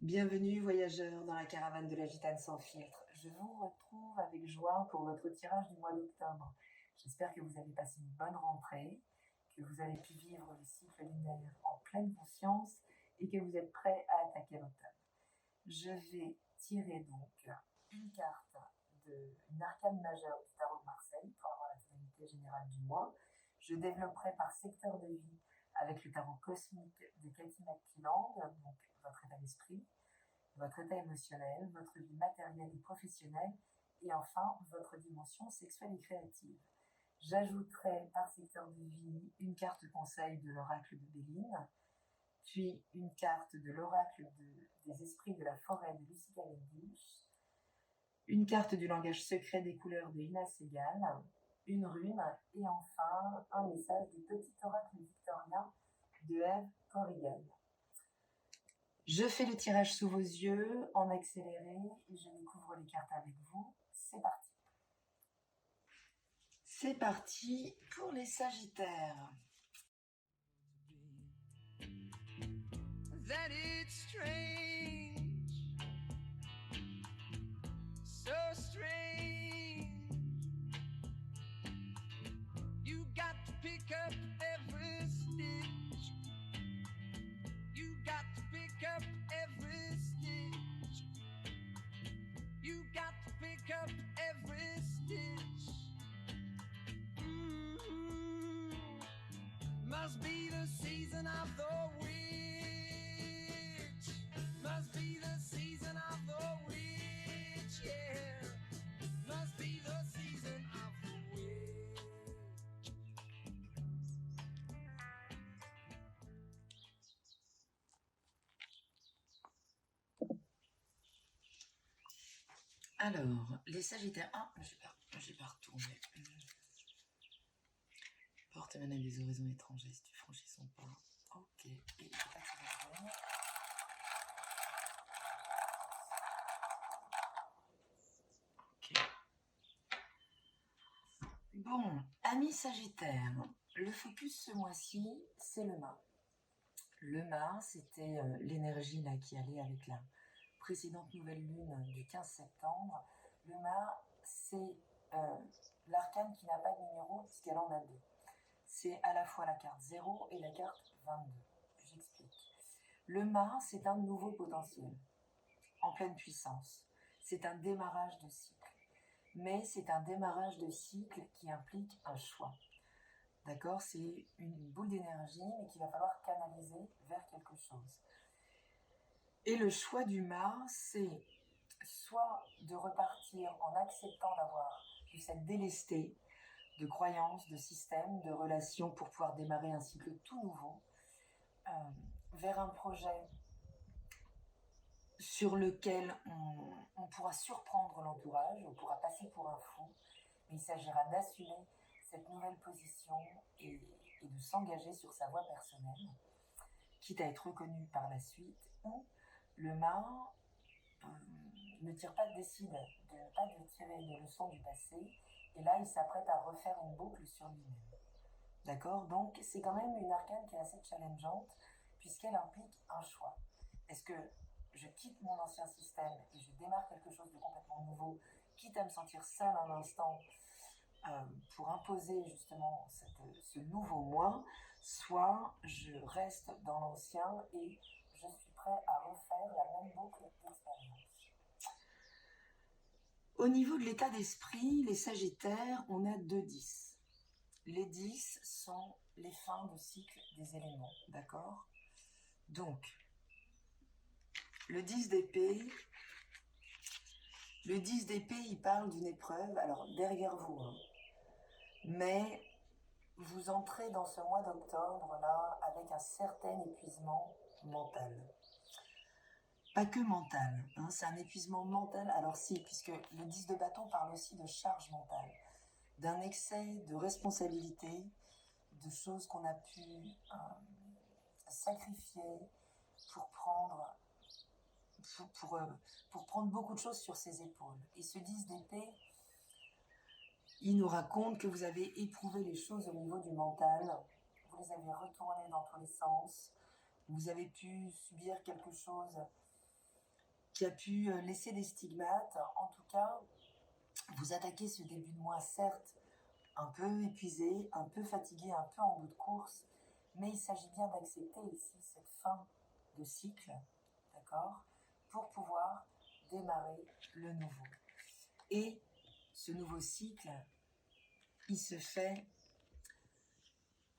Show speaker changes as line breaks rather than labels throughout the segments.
Bienvenue voyageurs dans la caravane de la gitane sans filtre. Je vous retrouve avec joie pour notre tirage du mois d'octobre. J'espère que vous avez passé une bonne rentrée, que vous avez pu vivre le cycle lunaire en pleine conscience et que vous êtes prêts à attaquer l'automne. Je vais tirer donc une carte d'une arcane majeure du tarot de Marseille pour avoir la tonalité générale du mois. Je développerai par secteur de vie avec le tarot cosmique de Cathy McKilland, donc votre état d'esprit, votre état émotionnel, votre vie matérielle et professionnelle, et enfin votre dimension sexuelle et créative. J'ajouterai par secteur de vie une carte conseil de l'oracle de Béline, puis une carte de l'oracle des esprits de la forêt de Lucy Cavendish, une carte du langage secret des couleurs de Ina Segal, une rune, et enfin un message du petit oracle victorien de Eve Corrigan. Je fais le tirage sous vos yeux, en accéléré, et je découvre les cartes avec vous. C'est parti. C'est parti pour les Sagittaires.
That it's strange, so strange. You got to pick up every stitch. You got to pick up every stitch. You got to pick up every stitch. Must be the season of the witch. Must be the season of the witch, yeah. Must be the season of the witch.
Alors, les Sagittaires... Ah, j'ai pas retourné. Porte mène à des horizons étrangers si tu franchis son pas. Ok, et il faut pas que ça Ok. Bon, amis Sagittaires, le focus ce mois-ci, c'est le mât. Le mât, c'était l'énergie là qui allait avec la précédente nouvelle lune du 15 septembre. Le mât, c'est l'arcane qui n'a pas de numéro puisqu'elle en a deux. C'est à la fois la carte 0 et la carte 22. J'explique. Le mât, c'est un nouveau potentiel, en pleine puissance. C'est un démarrage de cycle. Mais c'est un démarrage de cycle qui implique un choix. D'accord ? C'est une boule d'énergie, mais qu'il va falloir canaliser vers quelque chose. Et le choix du mât, c'est soit de repartir en acceptant d'avoir de cette délestée de croyances, de systèmes, de relations pour pouvoir démarrer un cycle tout nouveau, vers un projet sur lequel on pourra surprendre l'entourage, on pourra passer pour un fou, mais il s'agira d'assumer cette nouvelle position et de s'engager sur sa voie personnelle, quitte à être reconnu par la suite, ou le mât décide de ne pas tirer de leçons du passé, et là il s'apprête à refaire une boucle sur lui-même. D'accord ? Donc c'est quand même une arcane qui est assez challengeante, puisqu'elle implique un choix. Est-ce que je quitte mon ancien système et je démarre quelque chose de complètement nouveau, quitte à me sentir seule un instant pour imposer justement ce nouveau moi, soit je reste dans l'ancien et je suis prêt à refaire la même boucle d'expérience. Au niveau de l'état d'esprit, les Sagittaires, on a 2 10. Les 10 sont les fins de cycle des éléments, d'accord ? Donc, le 10 d'épée, il parle d'une épreuve, alors derrière vous, hein, mais vous entrez dans ce mois d'octobre là avec un certain épuisement mental. Pas que mental, hein, c'est un épuisement mental, alors si, puisque le 10 de bâton parle aussi de charge mentale, d'un excès de responsabilité, de choses qu'on a pu sacrifier pour prendre beaucoup de choses sur ses épaules. Et ce 10 d'épée, il nous raconte que vous avez éprouvé les choses au niveau du mental, vous les avez retournées dans tous les sens, vous avez pu subir quelque chose qui a pu laisser des stigmates. En tout cas, vous attaquez ce début de mois, certes, un peu épuisé, un peu fatigué, un peu en bout de course, mais il s'agit bien d'accepter ici cette fin de cycle, d'accord, pour pouvoir démarrer le nouveau. Et ce nouveau cycle, il se fait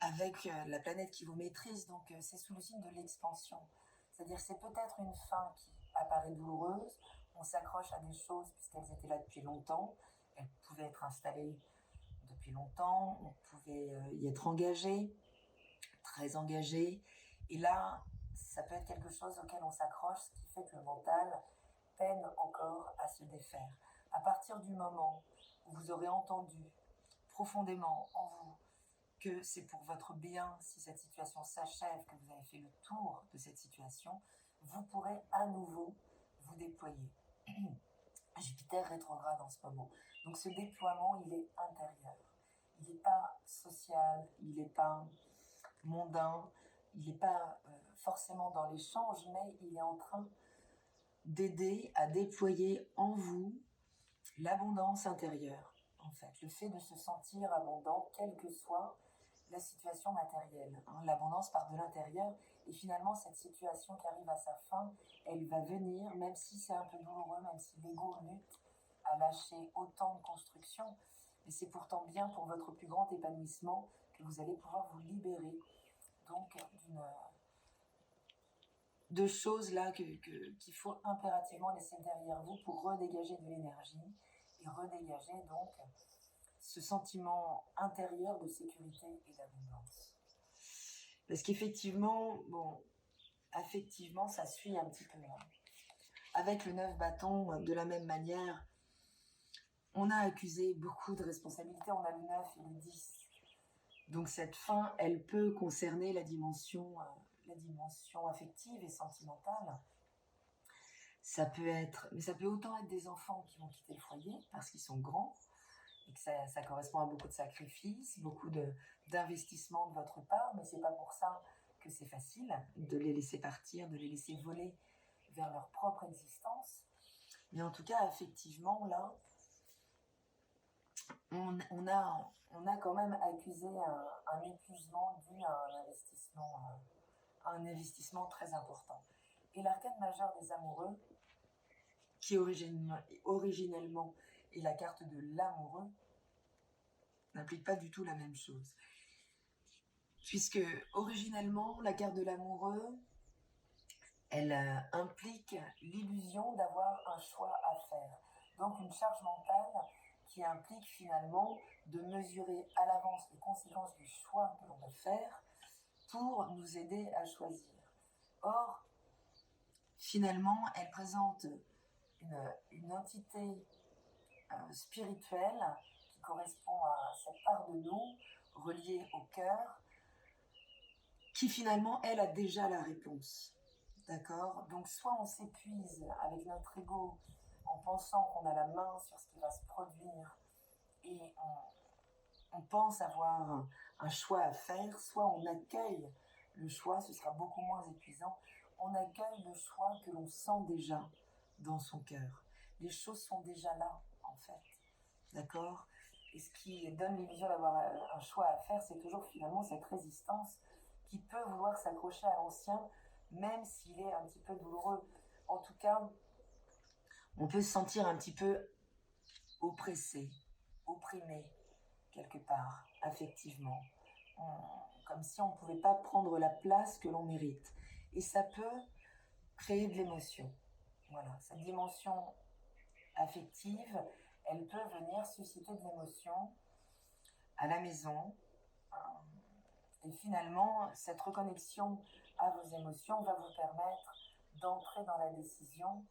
avec la planète qui vous maîtrise, donc c'est sous le signe de l'expansion. C'est-à-dire c'est peut-être une fin qui apparaît douloureuse, on s'accroche à des choses puisqu'elles étaient là depuis longtemps, elles pouvaient être installées depuis longtemps, on pouvait y être engagé, très engagé, et là, ça peut être quelque chose auquel on s'accroche, ce qui fait que le mental peine encore à se défaire. À partir du moment où vous aurez entendu profondément en vous que c'est pour votre bien, si cette situation s'achève, que vous avez fait le tour de cette situation, vous pourrez à nouveau vous déployer. Jupiter rétrograde en ce moment. Donc ce déploiement, il est intérieur. Il n'est pas social, il n'est pas mondain, il n'est pas forcément dans l'échange, mais il est en train d'aider à déployer en vous l'abondance intérieure, en fait. Le fait de se sentir abondant, quelle que soit la situation matérielle. L'abondance part de l'intérieur, et finalement, cette situation qui arrive à sa fin, elle va venir, même si c'est un peu douloureux, même si l'ego lutte à lâcher autant de constructions, mais c'est pourtant bien pour votre plus grand épanouissement que vous allez pouvoir vous libérer donc de choses là qu'il faut impérativement laisser derrière vous pour redégager de l'énergie et redégager donc ce sentiment intérieur de sécurité et d'abondance. Parce qu'effectivement, affectivement, ça suit un petit peu. Avec le 9 bâtons, de la même manière, on a accusé beaucoup de responsabilités, on a le 9 et le 10. Donc cette fin, elle peut concerner la dimension affective et sentimentale. Ça peut autant être des enfants qui vont quitter le foyer parce qu'ils sont grands et que ça correspond à beaucoup de sacrifices, beaucoup d'investissements de votre part, mais c'est pas pour ça que c'est facile de les laisser partir, de les laisser voler vers leur propre existence. Mais en tout cas, effectivement, là, on a quand même accusé un épuisement dû à un investissement très important. Et l'arcane majeur des amoureux, qui originellement est la carte de l'amoureux, n'implique pas du tout la même chose. Puisque originellement, la carte de l'amoureux, elle implique l'illusion d'avoir un choix à faire. Donc une charge mentale qui implique finalement de mesurer à l'avance les conséquences du choix que l'on va faire pour nous aider à choisir. Or, finalement, elle présente une entité spirituelle qui correspond à cette part de nous reliée au cœur, qui finalement, elle, a déjà la réponse. D'accord ? Donc, soit on s'épuise avec notre ego en pensant qu'on a la main sur ce qui va se produire et on pense avoir un choix à faire, soit on accueille le choix, ce sera beaucoup moins épuisant, on accueille le choix que l'on sent déjà dans son cœur. Les choses sont déjà là, en fait. D'accord ? Et ce qui donne l'illusion d'avoir un choix à faire, c'est toujours finalement cette résistance qui peut vouloir s'accrocher à l'ancien, même s'il est un petit peu douloureux. En tout cas, on peut se sentir un petit peu oppressé, opprimé, quelque part, affectivement. Comme si on ne pouvait pas prendre la place que l'on mérite. Et ça peut créer de l'émotion. Voilà, cette dimension affective, elle peut venir susciter de l'émotion à la maison. Et finalement, cette reconnexion à vos émotions va vous permettre d'entrer dans la décision,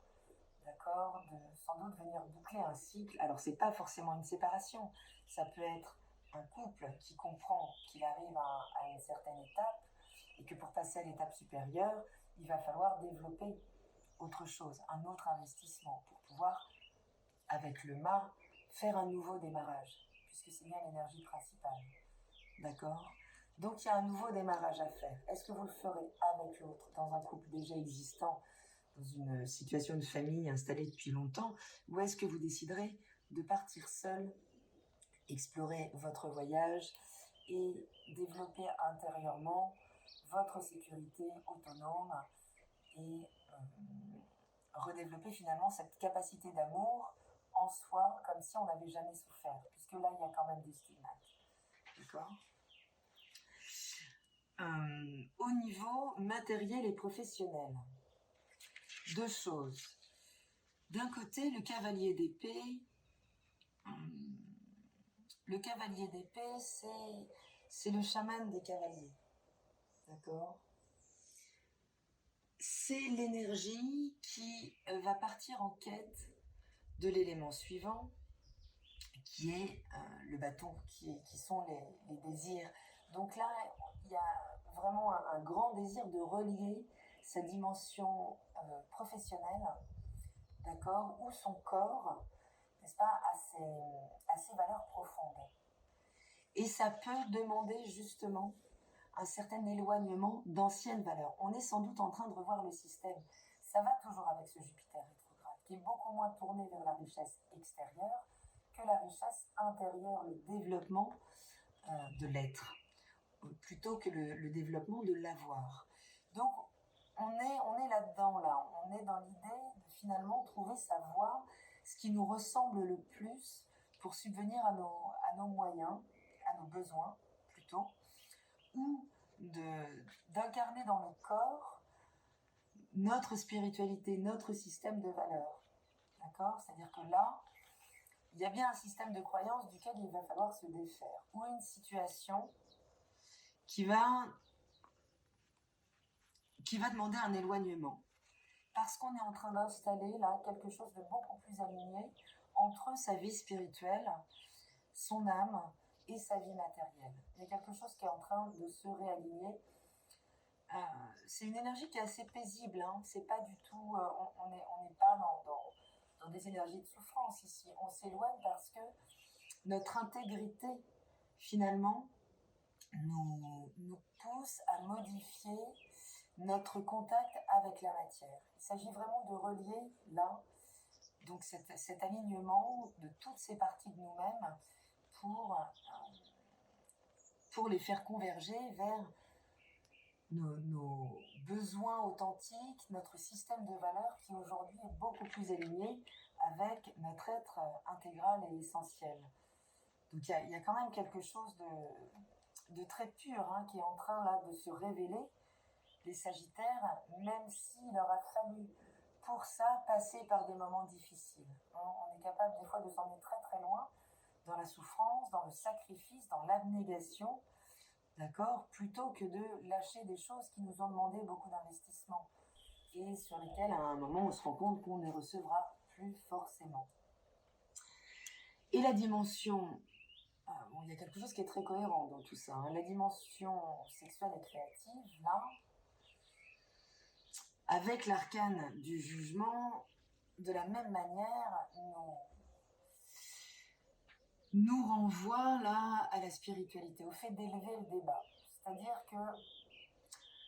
d'accord, de sans doute venir boucler un cycle. Alors, c'est pas forcément une séparation, ça peut être un couple qui comprend qu'il arrive à une certaine étape et que pour passer à l'étape supérieure, il va falloir développer autre chose, un autre investissement pour pouvoir, avec le mât, faire un nouveau démarrage, puisque c'est bien l'énergie principale. D'accord ? Donc, il y a un nouveau démarrage à faire. Est-ce que vous le ferez avec l'autre, dans un couple déjà existant, dans une situation de famille installée depuis longtemps, ou est-ce que vous déciderez de partir seul, explorer votre voyage et développer intérieurement votre sécurité autonome et redévelopper finalement cette capacité d'amour en soi comme si on n'avait jamais souffert, puisque là il y a quand même des stigmates. D'accord ? Au niveau matériel et professionnel, deux choses. D'un côté, le cavalier d'épée. Le cavalier d'épée, c'est le chaman des cavaliers. D'accord ? C'est l'énergie qui va partir en quête de l'élément suivant, qui est le bâton, qui sont les désirs. Donc là, il y a vraiment un grand désir de relier sa dimension professionnelle, d'accord, ou son corps, n'est-ce pas, à ses valeurs profondes. Et ça peut demander justement un certain éloignement d'anciennes valeurs. On est sans doute en train de revoir le système. Ça va toujours avec ce Jupiter rétrograde, qui est beaucoup moins tourné vers la richesse extérieure que la richesse intérieure, le développement de l'être, plutôt que le développement de l'avoir. Donc, on est là-dedans, là. On est dans l'idée de finalement trouver sa voie, ce qui nous ressemble le plus pour subvenir à nos moyens, à nos besoins, plutôt, ou d'incarner dans le corps notre spiritualité, notre système de valeurs. D'accord ? C'est-à-dire que là, il y a bien un système de croyance duquel il va falloir se défaire, ou une situation qui va demander un éloignement. Parce qu'on est en train d'installer là quelque chose de beaucoup plus aligné entre sa vie spirituelle, son âme et sa vie matérielle. Il y a quelque chose qui est en train de se réaligner. C'est une énergie qui est assez paisible, hein. C'est pas du tout, on n'est pas dans des énergies de souffrance ici. On s'éloigne parce que notre intégrité, finalement, nous pousse à modifier notre contact avec la matière. Il s'agit vraiment de relier là, donc cet alignement de toutes ces parties de nous-mêmes pour les faire converger vers nos besoins authentiques, notre système de valeurs qui aujourd'hui est beaucoup plus aligné avec notre être intégral et essentiel. Donc il y a quand même quelque chose de très pur hein, qui est en train là de se révéler. Les Sagittaires, même s'il leur a fallu pour ça passer par des moments difficiles. On est capable des fois de s'emmener très très loin dans la souffrance, dans le sacrifice, dans l'abnégation, d'accord, plutôt que de lâcher des choses qui nous ont demandé beaucoup d'investissement et sur lesquelles à un moment on se rend compte qu'on ne recevra plus forcément. Et la dimension, il y a quelque chose qui est très cohérent dans tout ça, hein, la dimension sexuelle et créative, là, avec l'arcane du jugement, de la même manière, nous renvoie là à la spiritualité, au fait d'élever le débat. C'est-à-dire que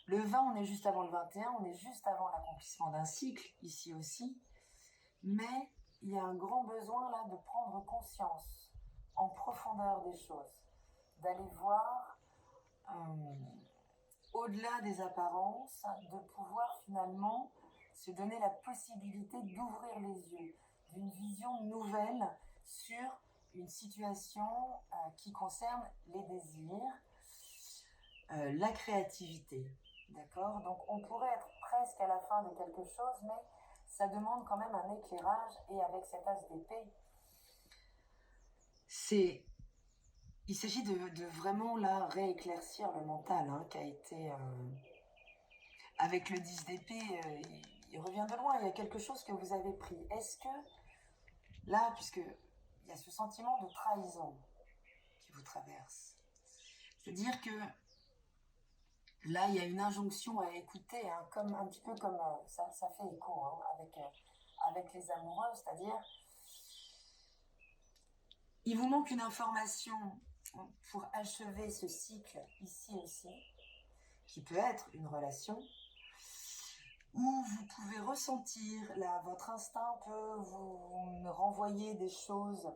le 20, on est juste avant le 21, on est juste avant l'accomplissement d'un cycle, ici aussi, mais il y a un grand besoin là de prendre conscience en profondeur des choses, d'aller voir au-delà des apparences, de pouvoir finalement se donner la possibilité d'ouvrir les yeux, d'une vision nouvelle sur une situation qui concerne les désirs, la créativité. D'accord ? Donc on pourrait être presque à la fin de quelque chose, mais ça demande quand même un éclairage, et avec cet as d'épée, il s'agit de vraiment là rééclaircir le mental, hein, qui a été avec le 10 d'épée, il revient de loin, il y a quelque chose que vous avez pris. Est-ce que là, puisque il y a ce sentiment de trahison qui vous traverse, c'est-à-dire que là il y a une injonction à écouter, hein, comme un petit peu comme ça fait écho hein, avec les amoureux, c'est-à-dire il vous manque une information pour achever ce cycle ici aussi, qui peut être une relation, où vous pouvez ressentir, là, votre instinct peut vous renvoyer des choses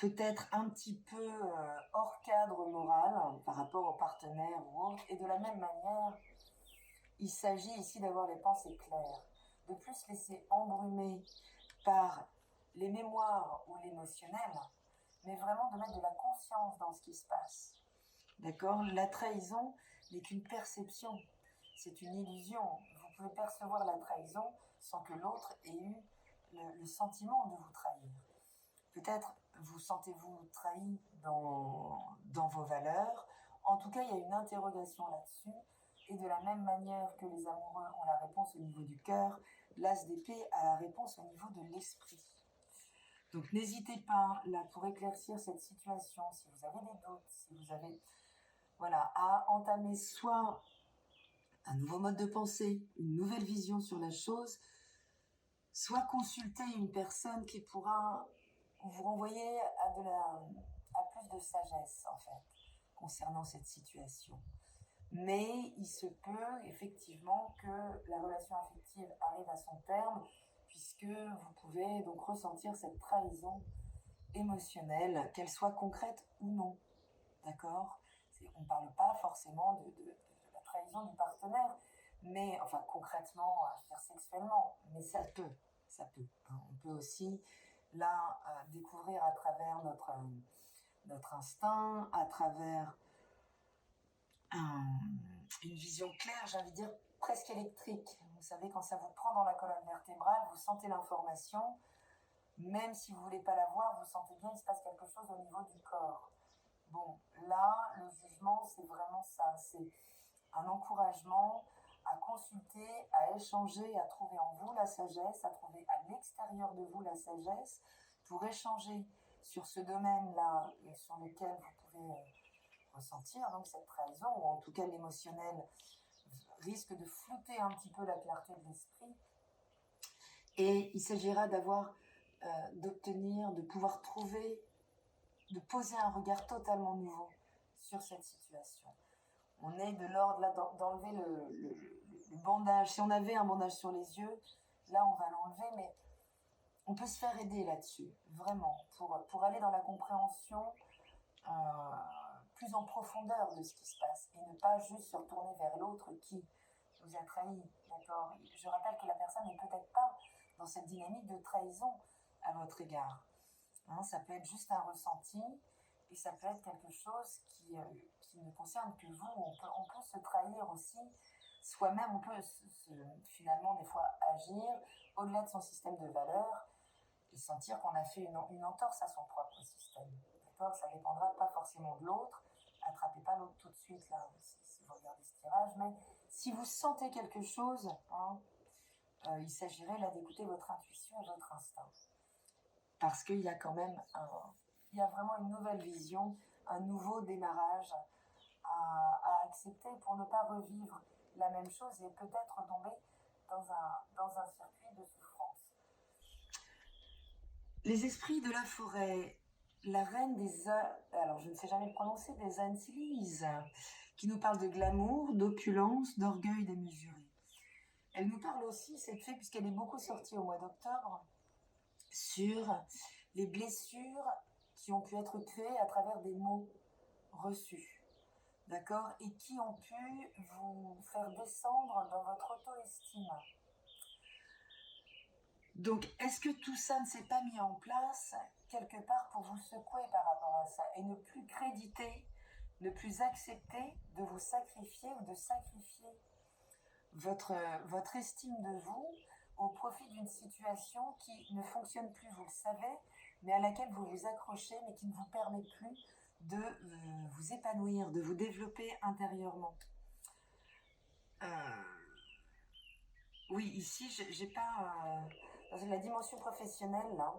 peut-être un petit peu hors cadre moral par rapport au partenaire ou autre, et de la même manière, il s'agit ici d'avoir les pensées claires, de plus se laisser embrumer par les mémoires ou l'émotionnel, mais vraiment de mettre de la conscience dans ce qui se passe. D'accord ? La trahison n'est qu'une perception, c'est une illusion. Vous pouvez percevoir la trahison sans que l'autre ait eu le sentiment de vous trahir. Peut-être vous sentez-vous trahi dans vos valeurs. En tout cas, il y a une interrogation là-dessus. Et de la même manière que les amoureux ont la réponse au niveau du cœur, l'as d'épée a la réponse au niveau de l'esprit. Donc n'hésitez pas, là, pour éclaircir cette situation, si vous avez des doutes, si vous avez, voilà, à entamer soit un nouveau mode de pensée, une nouvelle vision sur la chose, soit consulter une personne qui pourra vous renvoyer à plus de sagesse, en fait, concernant cette situation. Mais il se peut effectivement que la relation affective arrive à son terme, puisque vous pouvez donc ressentir cette trahison émotionnelle, qu'elle soit concrète ou non. D'accord ? On ne parle pas forcément de la trahison du partenaire, mais enfin concrètement, je veux dire sexuellement, mais ça peut. Hein. On peut aussi là découvrir à travers notre instinct, à travers une vision claire, j'ai envie de dire presque électrique. Vous savez, quand ça vous prend dans la colonne vertébrale, vous sentez l'information, même si vous ne voulez pas la voir, vous sentez bien qu'il se passe quelque chose au niveau du corps. Bon, là, le jugement, c'est vraiment ça, c'est un encouragement à consulter, à échanger, à trouver en vous la sagesse, à trouver à l'extérieur de vous la sagesse, pour échanger sur ce domaine-là sur lequel vous pouvez ressentir donc cette trahison, ou en tout cas l'émotionnel risque de flouter un petit peu la clarté de l'esprit. Et il s'agira d'obtenir, de pouvoir trouver, de poser un regard totalement nouveau sur cette situation. On est de l'ordre là d'enlever le bandage. Si on avait un bandage sur les yeux, là on va l'enlever, mais on peut se faire aider là-dessus, vraiment, pour aller dans la compréhension plus en profondeur de ce qui se passe, et ne pas juste se retourner vers l'autre qui vous a trahi, d'accord ? Je rappelle que la personne n'est peut-être pas dans cette dynamique de trahison à votre égard. Hein, ça peut être juste un ressenti, et ça peut être quelque chose qui ne concerne que vous. On peut se trahir aussi soi-même, on peut finalement des fois agir au-delà de son système de valeurs et sentir qu'on a fait une entorse à son propre système. D'accord ? Ça ne dépendra pas forcément de l'autre. Attrapez pas l'autre tout de suite là, si vous regardez ce tirage, mais si vous sentez quelque chose, hein, il s'agirait là d'écouter votre intuition et votre instinct. Parce qu'il y a quand même il y a vraiment une nouvelle vision, un nouveau démarrage à accepter pour ne pas revivre la même chose et peut-être tomber dans un circuit de souffrance. Les esprits de la forêt, la reine alors je ne sais jamais le prononcer, des Antilles, qui nous parle de glamour, d'opulence, d'orgueil démesuré. Elle nous parle aussi, cette fée, puisqu'elle est beaucoup sortie au mois d'octobre, sur les blessures qui ont pu être créées à travers des mots reçus, d'accord, et qui ont pu vous faire descendre dans votre auto-estime. Donc, est-ce que tout ça ne s'est pas mis en place quelque part pour vous secouer par rapport à ça et ne plus créditer, ne plus accepter de vous sacrifier ou de sacrifier votre estime de vous au profit d'une situation qui ne fonctionne plus, vous le savez, mais à laquelle vous vous accrochez, mais qui ne vous permet plus de vous épanouir, de vous développer intérieurement. Oui, ici, j'ai pas... dans la dimension professionnelle, là,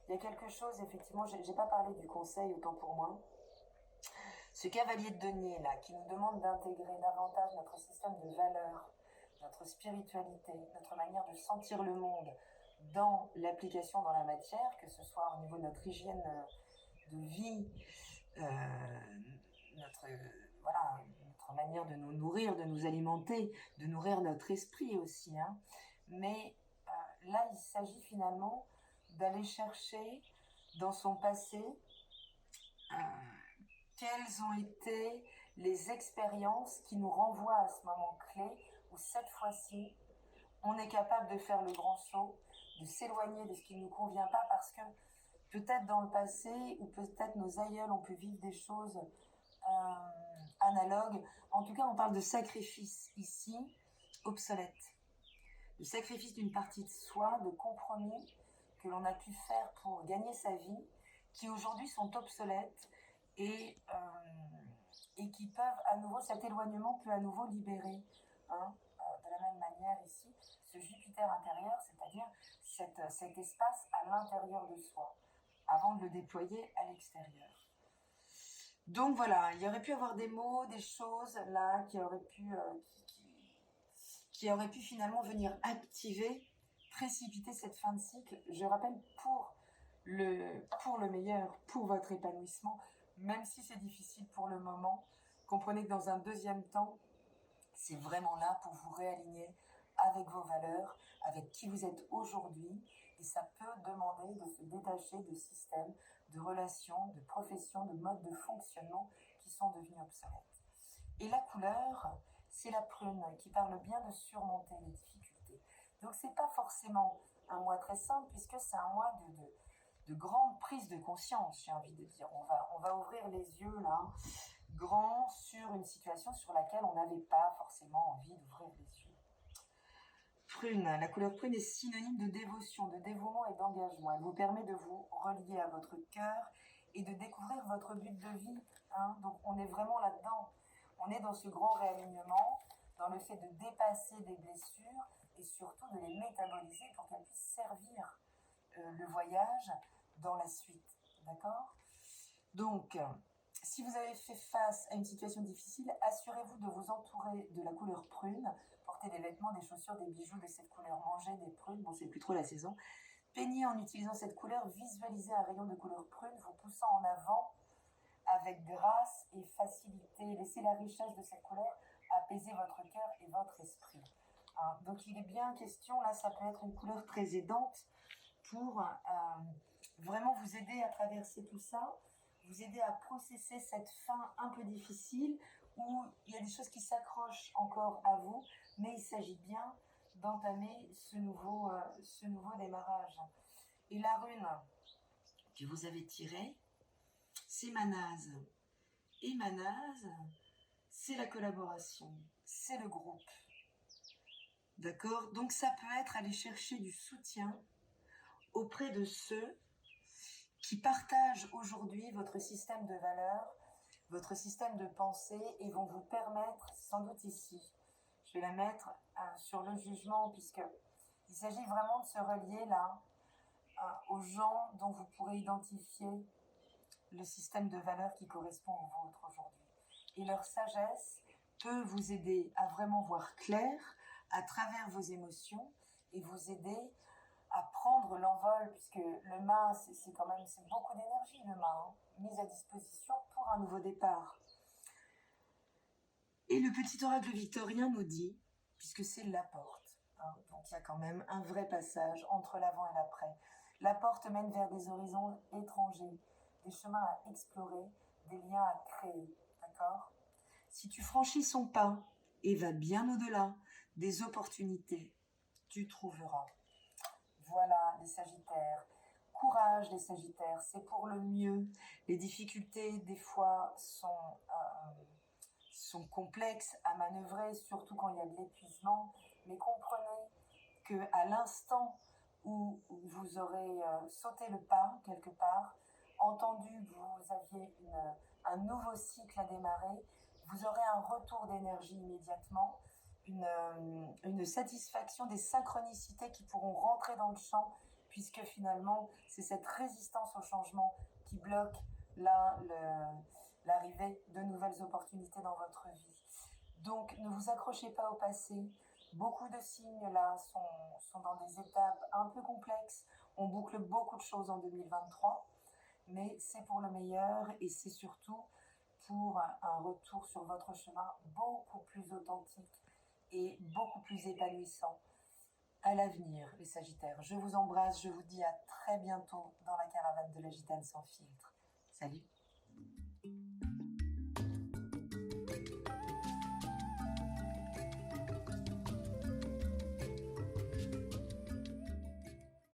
il y a quelque chose, effectivement, j'ai pas parlé du conseil, autant pour moi. Ce cavalier de denier, là, qui nous demande d'intégrer davantage notre système de valeurs, notre spiritualité, notre manière de sentir le monde dans l'application dans la matière, que ce soit au niveau de notre hygiène de vie, notre notre manière de nous nourrir, de nous alimenter, de nourrir notre esprit aussi, hein. Mais là, il s'agit finalement d'aller chercher dans son passé quelles ont été les expériences qui nous renvoient à ce moment clé où cette fois-ci, on est capable de faire le grand saut, de s'éloigner de ce qui ne nous convient pas parce que peut-être dans le passé ou peut-être nos aïeuls ont pu vivre des choses analogues. En tout cas, on parle de sacrifice ici, obsolète. Le sacrifice d'une partie de soi, de compromis que l'on a pu faire pour gagner sa vie, qui aujourd'hui sont obsolètes et qui peuvent à nouveau, cet éloignement peut à nouveau libérer, hein, de la même manière ici, ce Jupiter intérieur, c'est-à-dire cet espace à l'intérieur de soi, avant de le déployer à l'extérieur. Donc voilà, il y aurait pu avoir des mots, des choses là qui auraient pu finalement venir activer, précipiter cette fin de cycle. Je rappelle pour le meilleur, pour votre épanouissement, même si c'est difficile pour le moment, comprenez que dans un deuxième temps, c'est vraiment là pour vous réaligner avec vos valeurs, avec qui vous êtes aujourd'hui, et ça peut demander de se détacher de systèmes, de relations, de professions, de modes de fonctionnement qui sont devenus obsolètes. Et la couleur, c'est la prune qui parle bien de surmonter les difficultés. Donc c'est pas forcément un mois très simple puisque c'est un mois de grande prise de conscience, j'ai envie de dire. On va ouvrir les yeux là, grand sur une situation sur laquelle on n'avait pas forcément envie d'ouvrir les yeux. Prune, la couleur prune est synonyme de dévotion, de dévouement et d'engagement. Elle vous permet de vous relier à votre cœur et de découvrir votre but de vie, hein. Donc on est vraiment là-dedans. On est dans ce grand réalignement, dans le fait de dépasser des blessures et surtout de les métaboliser pour qu'elles puissent servir le voyage dans la suite. D'accord ? Donc, si vous avez fait face à une situation difficile, assurez-vous de vous entourer de la couleur prune. Portez des vêtements, des chaussures, des bijoux de cette couleur. Mangez des prunes. Bon, c'est plus trop la saison. Peignez en utilisant cette couleur. Visualisez un rayon de couleur prune vous poussant en avant avec grâce et facilité. Laissez la richesse de cette couleur apaiser votre cœur et votre esprit. Hein, donc, il est bien question, là, ça peut être une couleur très aidante pour vraiment vous aider à traverser tout ça, vous aider à processer cette fin un peu difficile où il y a des choses qui s'accrochent encore à vous, mais il s'agit bien d'entamer ce nouveau démarrage. Et la rune que vous avez tirée, c'est Manase. Et Manase, c'est la collaboration, c'est le groupe. D'accord ? Donc ça peut être aller chercher du soutien auprès de ceux qui partagent aujourd'hui votre système de valeurs, votre système de pensée et vont vous permettre, sans doute ici, je vais la mettre sur le jugement puisqu'il s'agit vraiment de se relier là aux gens dont vous pourrez identifier le système de valeurs qui correspond au vôtre aujourd'hui. Et leur sagesse peut vous aider à vraiment voir clair à travers vos émotions et vous aider à prendre l'envol, puisque le mât, c'est beaucoup d'énergie, le mât, hein, mise à disposition pour un nouveau départ. Et le petit oracle victorien nous dit, puisque c'est la porte, hein, donc il y a quand même un vrai passage entre l'avant et l'après. La porte mène vers des horizons étrangers, des chemins à explorer, des liens à créer, d'accord ? Si tu franchis son pas et vas bien au-delà des opportunités, tu trouveras. Voilà les Sagittaires. Courage les Sagittaires, c'est pour le mieux. Les difficultés des fois sont complexes à manœuvrer, surtout quand il y a de l'épuisement. Mais comprenez qu'à l'instant où vous aurez sauté le pas quelque part, entendu que vous aviez un nouveau cycle à démarrer, vous aurez un retour d'énergie immédiatement, une satisfaction des synchronicités qui pourront rentrer dans le champ, puisque finalement, c'est cette résistance au changement qui bloque l'arrivée de nouvelles opportunités dans votre vie. Donc, ne vous accrochez pas au passé. Beaucoup de signes là sont dans des étapes un peu complexes. On boucle beaucoup de choses en 2023, mais c'est pour le meilleur et c'est surtout pour un retour sur votre chemin beaucoup plus authentique et beaucoup plus épanouissant à l'avenir, les Sagittaires. Je vous embrasse, je vous dis à très bientôt dans la caravane de la Gitane sans filtre. Salut!